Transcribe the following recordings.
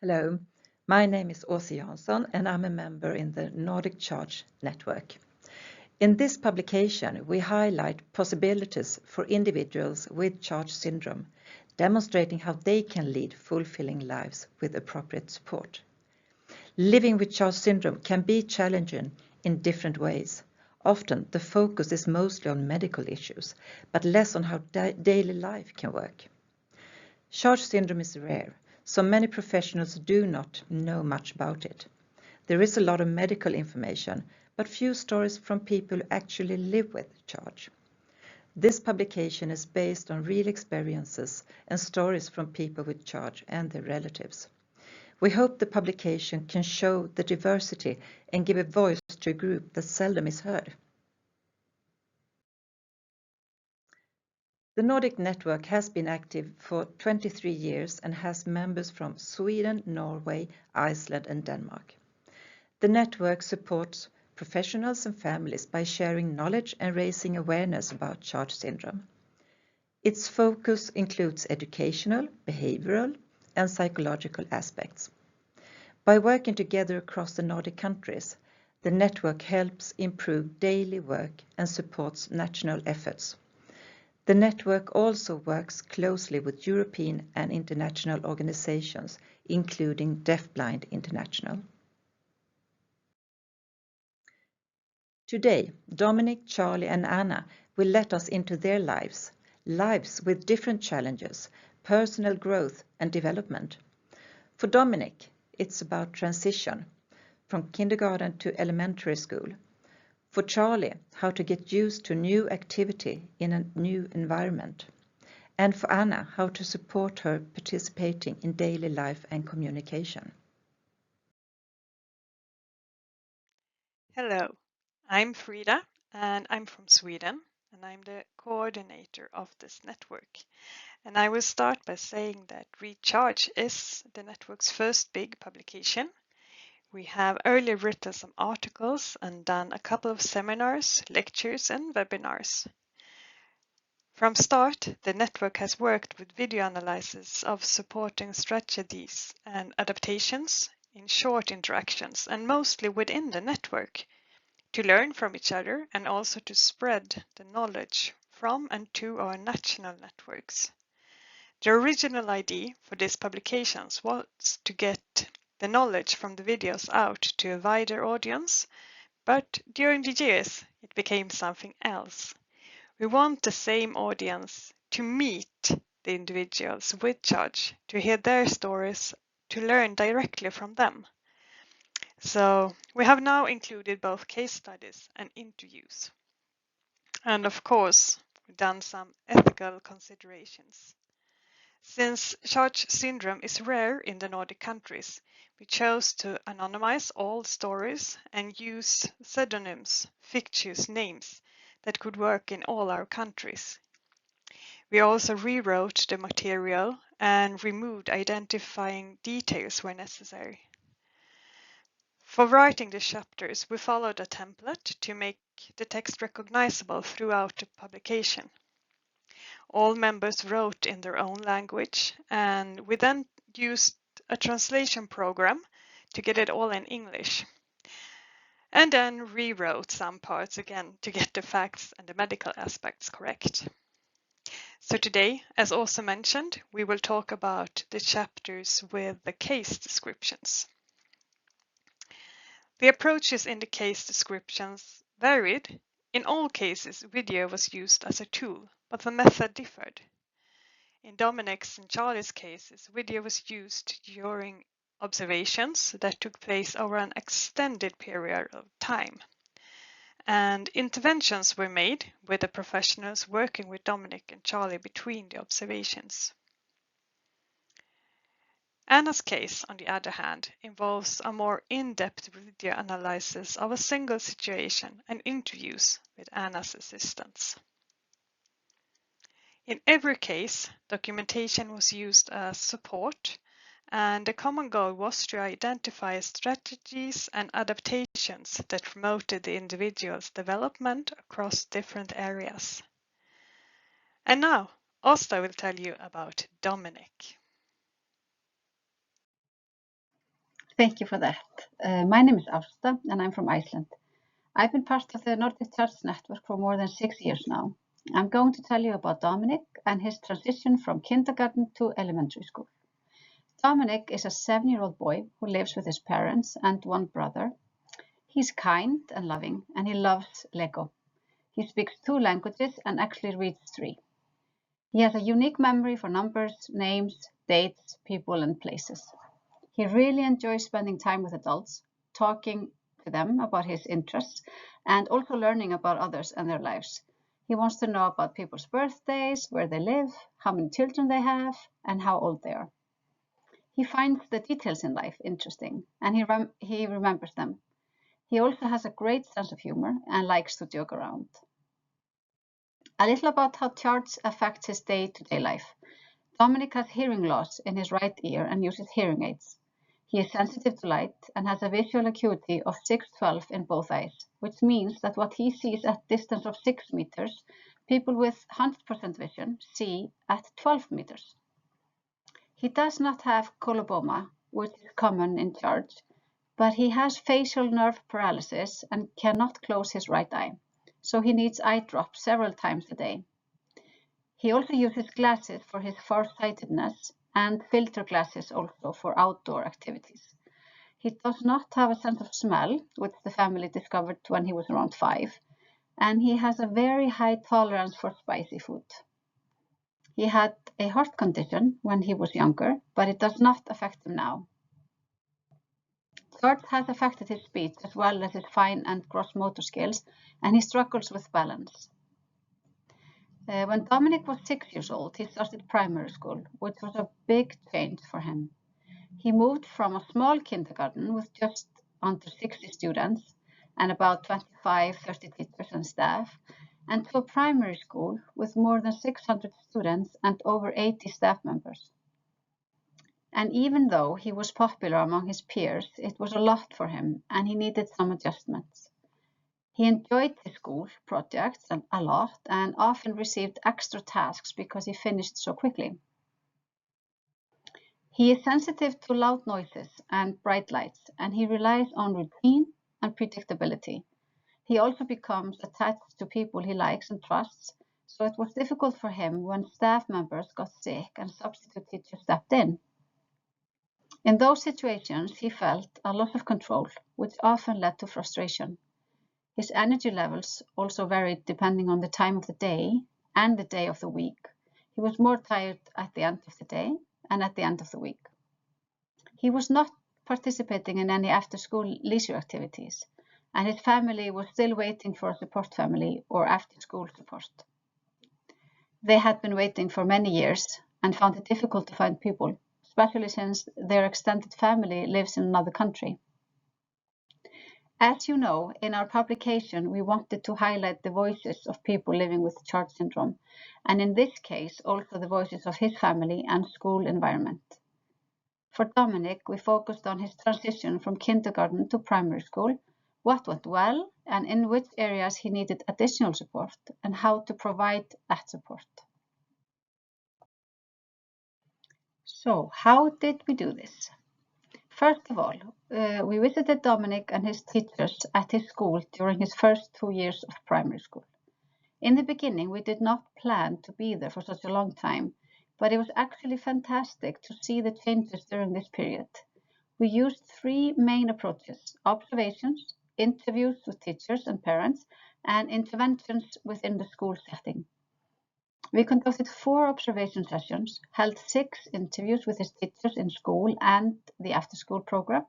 Hello, my name is Åse Jansson and I'm a member in the Nordic Charge Network. In this publication, we highlight possibilities for individuals with Charge syndrome, demonstrating how they can lead fulfilling lives with appropriate support. Living with Charge syndrome can be challenging in different ways. Often, the focus is mostly on medical issues, but less on how daily life can work. Charge syndrome is rare, so many professionals do not know much about it. There is a lot of medical information, but few stories from people who actually live with Charge. This publication is based on real experiences and stories from people with Charge and their relatives. We hope the publication can show the diversity and give a voice to a group that seldom is heard. The Nordic Network has been active for 23 years and has members from Sweden, Norway, Iceland and Denmark. The network supports professionals and families by sharing knowledge and raising awareness about Charge syndrome. Its focus includes educational, behavioral and psychological aspects. By working together across the Nordic countries, the network helps improve daily work and supports national efforts. The network also works closely with European and international organizations, including Deafblind International. Today, Dominic, Charlie and Anna will let us into their lives with different challenges, personal growth and development. For Dominic, it's about transition from kindergarten to elementary school. For Charlie, how to get used to new activity in a new environment. And for Anna, how to support her participating in daily life and communication. Hello, I'm Frida and I'm from Sweden and I'm the coordinator of this network. And I will start by saying that Recharge is the network's first big publication. We have earlier written some articles and done a couple of seminars, lectures and webinars. From start, the network has worked with video analysis of supporting strategies and adaptations in short interactions and mostly within the network to learn from each other and also to spread the knowledge from and to our national networks. The original idea for these publications was to get the knowledge from the videos out to a wider audience, but during the years it became something else. We want the same audience to meet the individuals with Charge, to hear their stories, to learn directly from them. So we have now included both case studies and interviews. And of course, we've done some ethical considerations. Since Charge syndrome is rare in the Nordic countries, we chose to anonymize all stories and use pseudonyms, fictitious names that could work in all our countries. We also rewrote the material and removed identifying details where necessary. For writing the chapters, we followed a template to make the text recognizable throughout the publication. All members wrote in their own language, and we then used a translation program to get it all in English. And then rewrote some parts again to get the facts and the medical aspects correct. So today, as also mentioned, we will talk about the chapters with the case descriptions. The approaches in the case descriptions varied. In all cases, video was used as a tool, but the method differed. In Dominic's and Charlie's cases, video was used during observations that took place over an extended period of time. And interventions were made with the professionals working with Dominic and Charlie between the observations. Anna's case, on the other hand, involves a more in-depth video analysis of a single situation and interviews with Anna's assistants. In every case, documentation was used as support, and the common goal was to identify strategies and adaptations that promoted the individual's development across different areas. And now, Asta will tell you about Dominic. Thank you for that. My name is Ásta and I'm from Iceland. I've been part of the Nordic Church Network for more than 6 years now. I'm going to tell you about Dominic and his transition from kindergarten to elementary school. Dominic is a 7-year-old boy who lives with his parents and one brother. He's kind and loving and he loves Lego. He speaks 2 languages and actually reads 3. He has a unique memory for numbers, names, dates, people and places. He really enjoys spending time with adults, talking to them about his interests, and also learning about others and their lives. He wants to know about people's birthdays, where they live, how many children they have, and how old they are. He finds the details in life interesting, and he remembers them. He also has a great sense of humor and likes to joke around. A little about how charts affect his day-to-day life. Dominic has hearing loss in his right ear and uses hearing aids. He is sensitive to light and has a visual acuity of 6/12 in both eyes, which means that what he sees at distance of 6 meters, people with 100% vision see at 12 meters. He does not have coloboma, which is common in charge, but he has facial nerve paralysis and cannot close his right eye, so he needs eye drops several times a day. He also uses glasses for his farsightedness and filter glasses also for outdoor activities. He does not have a sense of smell, which the family discovered when he was around 5, and he has a very high tolerance for spicy food. He had a heart condition when he was younger, but it does not affect him now. GERD has affected his speech as well as his fine and gross motor skills, and he struggles with balance. When Dominic was 6 years old, he started primary school, which was a big change for him. He moved from a small kindergarten with just under 60 students and about 25-30 teachers and staff, and to a primary school with more than 600 students and over 80 staff members. And even though he was popular among his peers, it was a lot for him and he needed some adjustments. He enjoyed the school projects a lot and often received extra tasks because he finished so quickly. He is sensitive to loud noises and bright lights, and he relies on routine and predictability. He also becomes attached to people he likes and trusts, so it was difficult for him when staff members got sick and substitute teachers stepped in. In those situations, he felt a loss of control, which often led to frustration. His energy levels also varied depending on the time of the day and the day of the week. He was more tired at the end of the day and at the end of the week. He was not participating in any after-school leisure activities, and his family was still waiting for a support family or after-school support. They had been waiting for many years and found it difficult to find people, especially since their extended family lives in another country. As you know, in our publication, we wanted to highlight the voices of people living with CHART syndrome, and in this case, also the voices of his family and school environment. For Dominic, we focused on his transition from kindergarten to primary school, what went well, and in which areas he needed additional support, and how to provide that support. So, how did we do this? First of all, we visited Dominic and his teachers at his school during his first 2 years of primary school. In the beginning, we did not plan to be there for such a long time, but it was actually fantastic to see the changes during this period. We used 3 main approaches: observations, interviews with teachers and parents, and interventions within the school setting. We conducted 4 observation sessions, held 6 interviews with his teachers in school and the after-school program,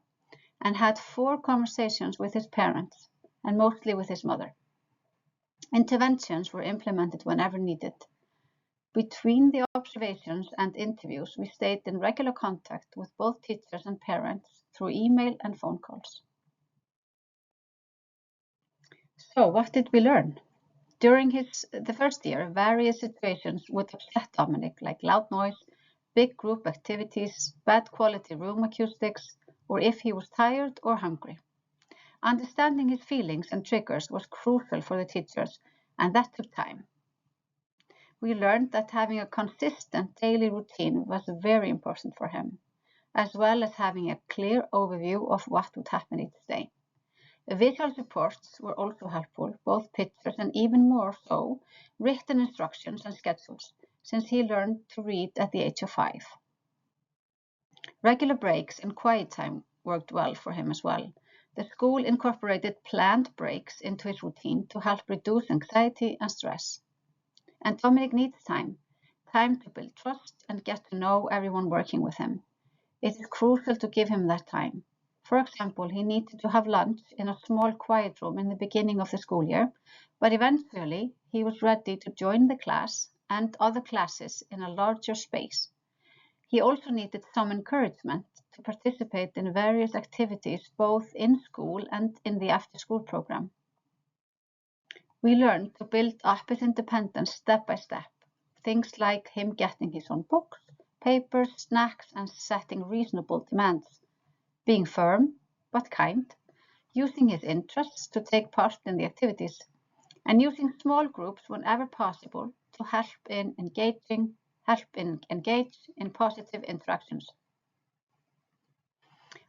and had 4 conversations with his parents, and mostly with his mother. Interventions were implemented whenever needed. Between the observations and interviews, we stayed in regular contact with both teachers and parents through email and phone calls. So, what did we learn? During the first year, various situations would upset Dominic, like loud noise, big group activities, bad quality room acoustics, or if he was tired or hungry. Understanding his feelings and triggers was crucial for the teachers, and that took time. We learned that having a consistent daily routine was very important for him. as well as having a clear overview of what would happen each day. Visual supports were also helpful, both pictures and even more so, written instructions and schedules, since he learned to read at the age of 5. Regular breaks and quiet time worked well for him as well. The school incorporated planned breaks into his routine to help reduce anxiety and stress. And Dominic needs time to build trust and get to know everyone working with him. It is crucial to give him that time. For example, he needed to have lunch in a small quiet room in the beginning of the school year, but eventually he was ready to join the class and other classes in a larger space. He also needed some encouragement to participate in various activities both in school and in the after-school program. We learned to build up his independence step by step. Things like him getting his own books, papers, snacks, and setting reasonable demands. Being firm but kind, using his interests to take part in the activities, and using small groups whenever possible to help engage in positive interactions.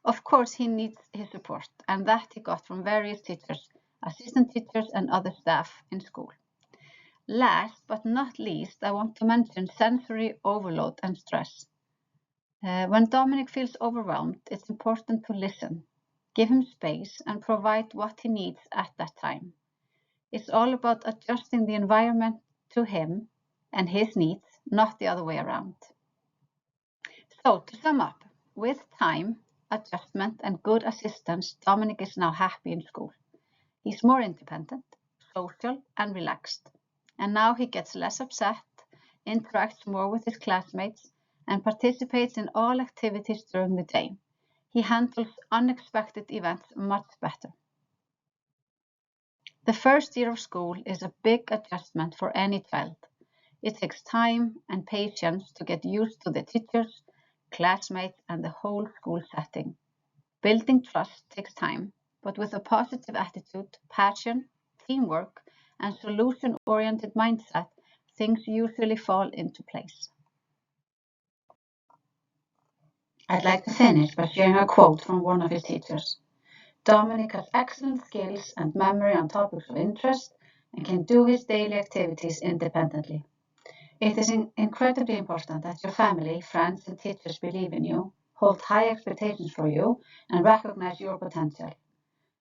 Of course, he needs his support, and that he got from various teachers, assistant teachers, and other staff in school. Last but not least, I want to mention sensory overload and stress. When Dominic feels overwhelmed, it's important to listen, give him space, and provide what he needs at that time. It's all about adjusting the environment to him and his needs, not the other way around. So, to sum up, with time, adjustment, and good assistance, Dominic is now happy in school. He's more independent, social, and relaxed. And now he gets less upset, interacts more with his classmates, and participates in all activities during the day. He handles unexpected events much better. The first year of school is a big adjustment for any child. It takes time and patience to get used to the teachers, classmates, and the whole school setting. Building trust takes time, but with a positive attitude, passion, teamwork, and solution-oriented mindset, things usually fall into place. I'd like to finish by sharing a quote from one of his teachers. Dominic has excellent skills and memory on topics of interest and can do his daily activities independently. It is incredibly important that your family, friends, and teachers believe in you, hold high expectations for you, and recognize your potential.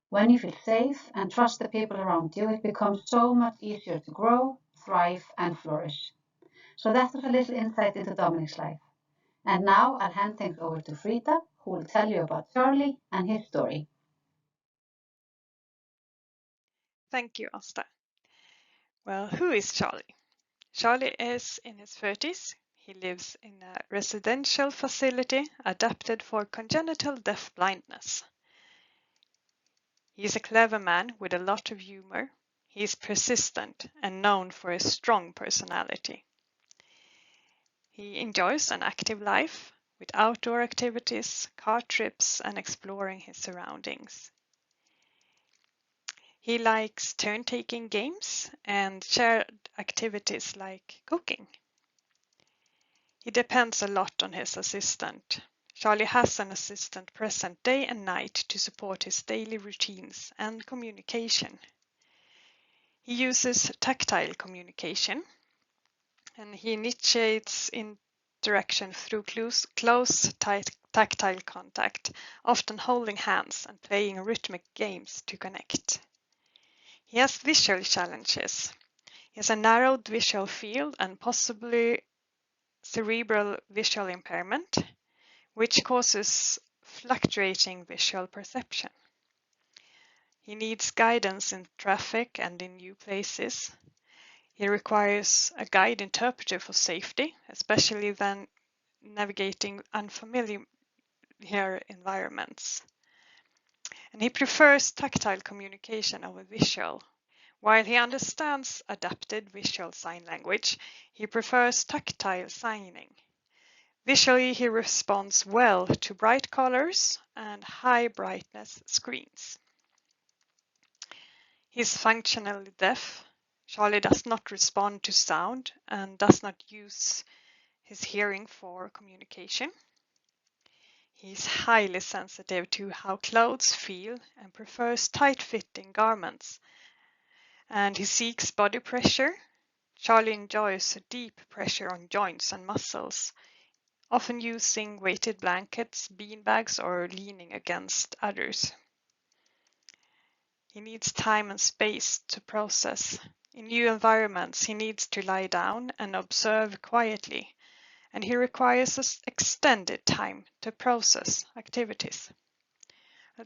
When you feel safe and trust the people around you, it becomes so much easier to grow, thrive, and flourish. So that was a little insight into Dominic's life. And now I'll hand things over to Frida, who will tell you about Charlie and his story. Thank you, Asta. Well, who is Charlie? Charlie is in his 30s. He lives in a residential facility adapted for congenital deaf blindness. He is a clever man with a lot of humor. He is persistent and known for a strong personality. He enjoys an active life with outdoor activities, car trips, and exploring his surroundings. He likes turn-taking games and shared activities like cooking. He depends a lot on his assistant. Charlie has an assistant present day and night to support his daily routines and communication. He uses tactile communication, and he initiates interaction through close tactile contact, often holding hands and playing rhythmic games to connect. He has visual challenges. He has a narrowed visual field and possibly cerebral visual impairment, which causes fluctuating visual perception. He needs guidance in traffic and in new places. He requires a guide interpreter for safety, especially when navigating unfamiliar environments. And he prefers tactile communication over visual. While he understands adapted visual sign language, he prefers tactile signing. Visually, he responds well to bright colors and high brightness screens. He is functionally deaf. Charlie does not respond to sound and does not use his hearing for communication. He's highly sensitive to how clothes feel and prefers tight-fitting garments. And he seeks body pressure. Charlie enjoys a deep pressure on joints and muscles, often using weighted blankets, beanbags, or leaning against others. He needs time and space to process. In new environments, he needs to lie down and observe quietly, and he requires extended time to process activities.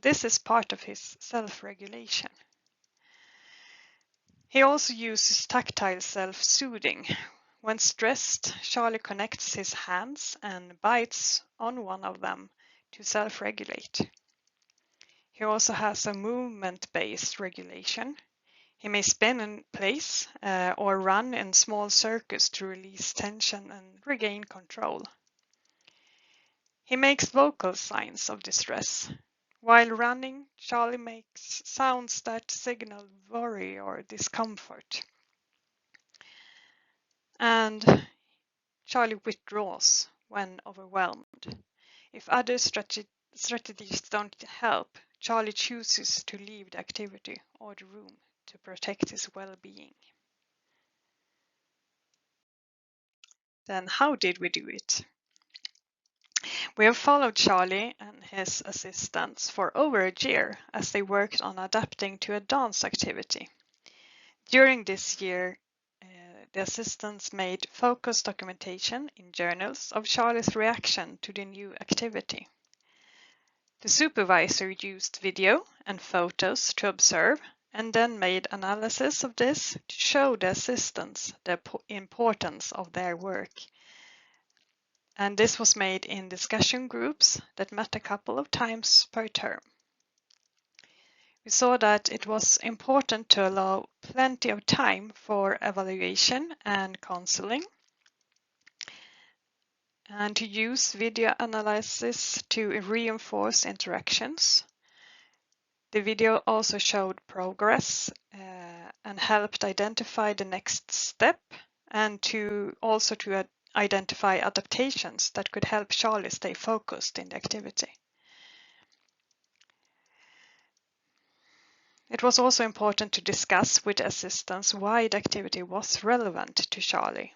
This is part of his self-regulation. He also uses tactile self-soothing. When stressed, Charlie connects his hands and bites on one of them to self-regulate. He also has a movement-based regulation. He may spin in place or run in small circles to release tension and regain control. He makes vocal signs of distress. While running, Charlie makes sounds that signal worry or discomfort. And Charlie withdraws when overwhelmed. If other strategies don't help, Charlie chooses to leave the activity or the room to protect his well-being. Then how did we do it? We have followed Charlie and his assistants for over a year as they worked on adapting to a dance activity. During this year, the assistants made focused documentation in journals of Charlie's reaction to the new activity. The supervisor used video and photos to observe and then made analysis of this to show the assistants the importance of their work. And this was made in discussion groups that met a couple of times per term. We saw that it was important to allow plenty of time for evaluation and counseling, and to use video analysis to reinforce interactions. The video also showed progress and helped identify the next step, and to identify adaptations that could help Charlie stay focused in the activity. It was also important to discuss with the assistants why the activity was relevant to Charlie,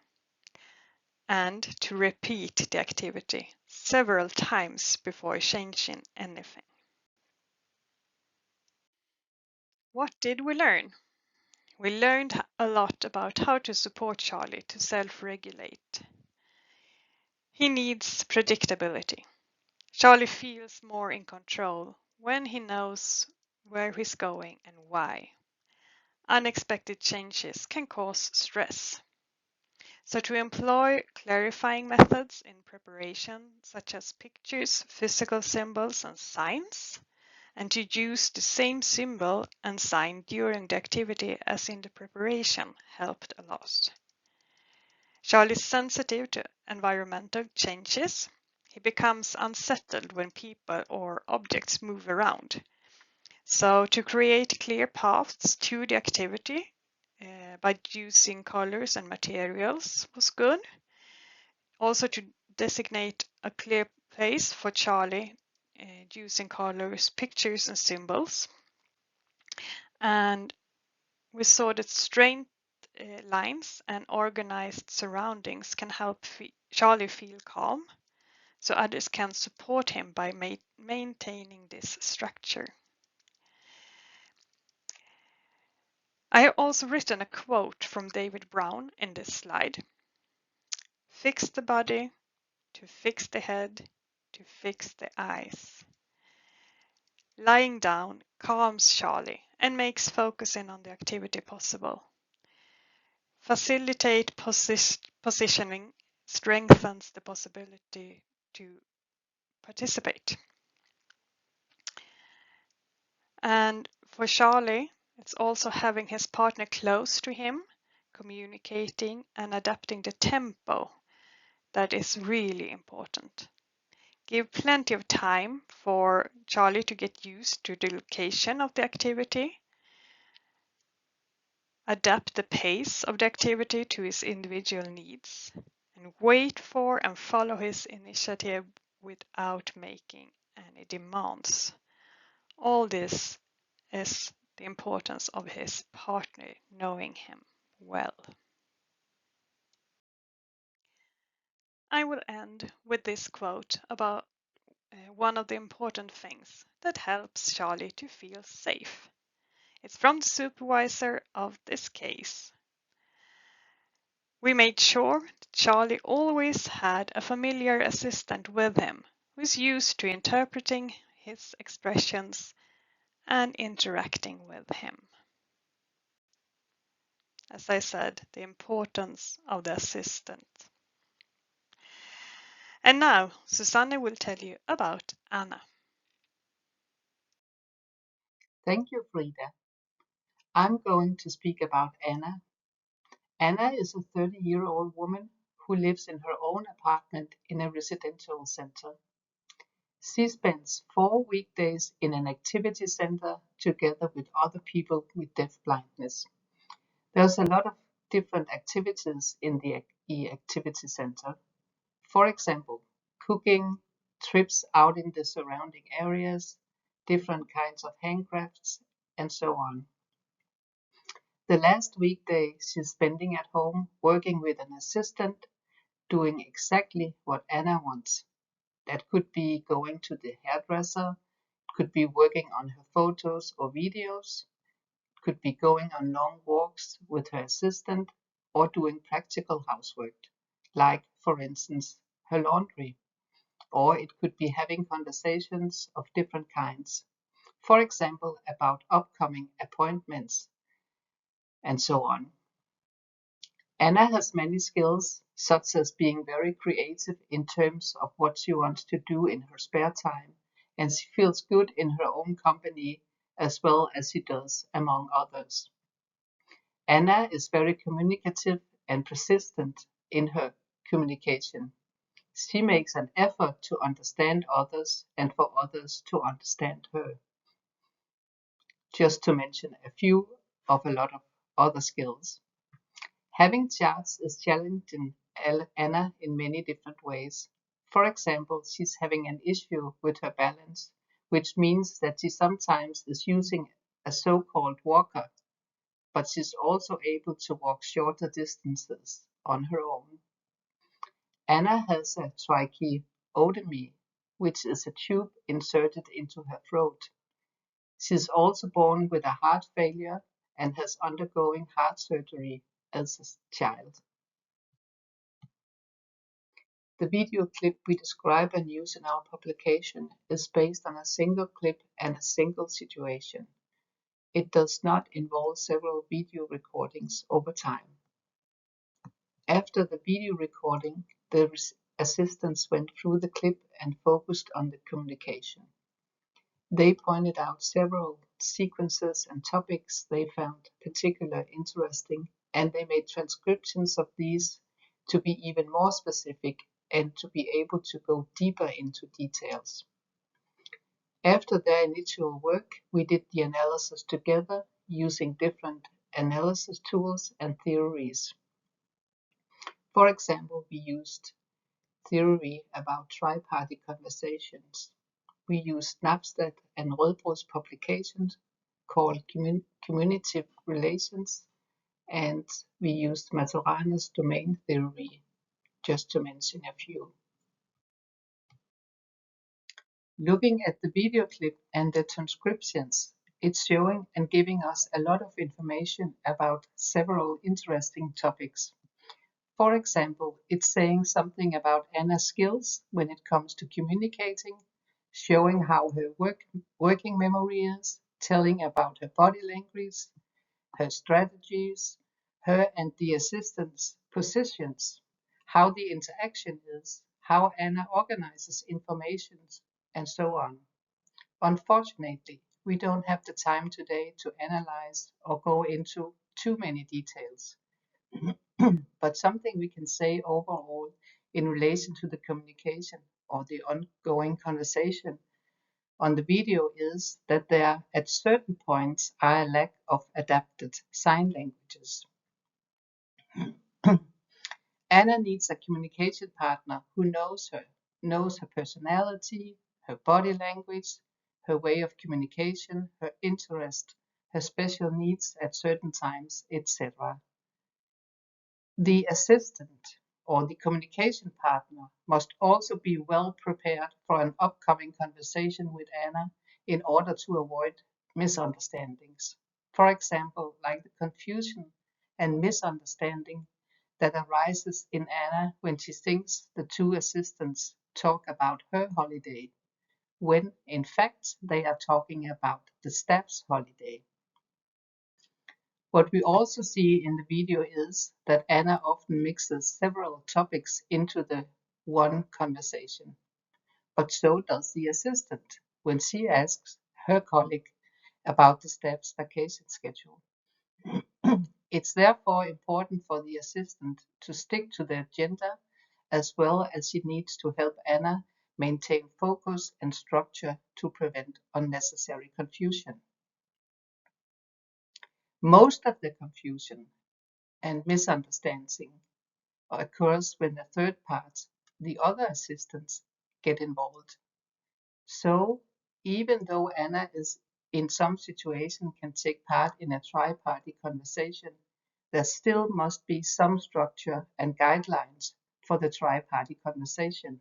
and to repeat the activity several times before changing anything. What did we learn? We learned a lot about how to support Charlie to self-regulate. He needs predictability. Charlie feels more in control when he knows where he's going and why. Unexpected changes can cause stress. So to employ clarifying methods in preparation, such as pictures, physical symbols, and signs, and to use the same symbol and sign during the activity as in the preparation helped a lot. Charlie is sensitive to environmental changes. He becomes unsettled when people or objects move around. So to create clear paths to the activity by using colors and materials was good. Also to designate a clear place for Charlie using colors, pictures, and symbols. And we saw that straight lines and organized surroundings can help Charlie feel calm, so others can support him by maintaining this structure. I have also written a quote from David Brown in this slide. Fix the body to fix the head to fix the eyes. Lying down calms Charlie and makes focusing on the activity possible. Facilitate positioning strengthens the possibility to participate. And for Charlie, it's also having his partner close to him, communicating and adapting the tempo that is really important. Give plenty of time for Charlie to get used to the location of the activity. Adapt the pace of the activity to his individual needs, and wait for and follow his initiative without making any demands. All this is the importance of his partner knowing him well. I will end with this quote about one of the important things that helps Charlie to feel safe. It's from the supervisor of this case. We made sure that Charlie always had a familiar assistant with him who is used to interpreting his expressions and interacting with him. As I said, the importance of the assistant. And now, Susanne will tell you about Anna. Thank you, Frida. I'm going to speak about Anna. Anna is a 30-year-old woman who lives in her own apartment in a residential center. She spends 4 weekdays in an activity center together with other people with deaf blindness. There's a lot of different activities in the activity center. For example, cooking, trips out in the surrounding areas, different kinds of handcrafts, and so on. The last weekday she's spending at home working with an assistant, doing exactly what Anna wants. That could be going to the hairdresser, could be working on her photos or videos, could be going on long walks with her assistant, or doing practical housework, like, for instance, her laundry. Or it could be having conversations of different kinds, for example, about upcoming appointments, and so on. Anna has many skills, such as being very creative in terms of what she wants to do in her spare time, and she feels good in her own company as well as she does among others. Anna is very communicative and persistent in her communication. She makes an effort to understand others and for others to understand her. Just to mention a few of a lot of other skills. Having charts is challenging Anna in many different ways. For example, she's having an issue with her balance, which means that she sometimes is using a so-called walker, but she's also able to walk shorter distances on her own. Anna has a tracheotomy, which is a tube inserted into her throat. She's also born with a heart failure and has undergone heart surgery as a child. The video clip we describe and use in our publication is based on a single clip and a single situation. It does not involve several video recordings over time. After the video recording, the assistants went through the clip and focused on the communication. They pointed out several sequences and topics they found particularly interesting, and they made transcriptions of these to be even more specific and to be able to go deeper into details. After their initial work, we did the analysis together using different analysis tools and theories. For example, we used theory about tri-party conversations. We used Napstat and Rødbro's publications called Community Relations, and we used Maturana's domain theory, just to mention a few. Looking at the video clip and the transcriptions, it's showing and giving us a lot of information about several interesting topics. For example, it's saying something about Anna's skills when it comes to communicating, showing how her working memory is, telling about her body language, her strategies, her and the assistant's positions, how the interaction is, how Anna organizes information, and so on. Unfortunately, we don't have the time today to analyze or go into too many details. But something we can say overall in relation to the communication or the ongoing conversation on the video is that there at certain points are a lack of adapted sign languages. Anna needs a communication partner who knows her, knows her personality, her body language, her way of communication, her interest, her special needs at certain times, etc. The assistant or the communication partner must also be well prepared for an upcoming conversation with Anna in order to avoid misunderstandings. For example, like the confusion and misunderstanding that arises in Anna when she thinks the two assistants talk about her holiday, when in fact they are talking about the staff's holiday. What we also see in the video is that Anna often mixes several topics into the one conversation, but so does the assistant when she asks her colleague about the staff's vacation schedule. It's therefore important for the assistant to stick to the agenda as well as she needs to help Anna maintain focus and structure to prevent unnecessary confusion. Most of the confusion and misunderstanding occurs when the third part, the other assistants, get involved. So, even though Anna is in some situation can take part in a tri-party conversation, there still must be some structure and guidelines for the tri-party conversation.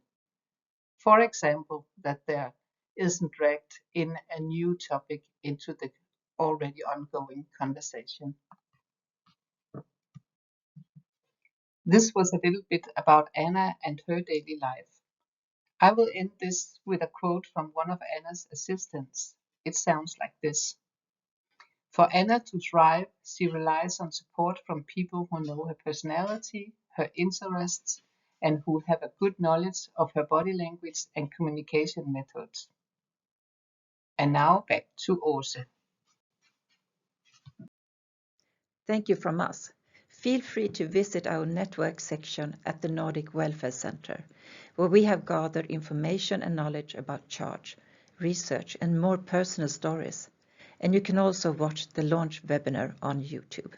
For example, that there isn't dragged in a new topic into the already ongoing conversation. This was a little bit about Anna and her daily life. I will end this with a quote from one of Anna's assistants. It sounds like this. For Anna to thrive, she relies on support from people who know her personality, her interests, and who have a good knowledge of her body language and communication methods. And now back to Åse. Thank you from us. Feel free to visit our network section at the Nordic Welfare Center, where we have gathered information and knowledge about charge, research, and more personal stories. And you can also watch the launch webinar on YouTube.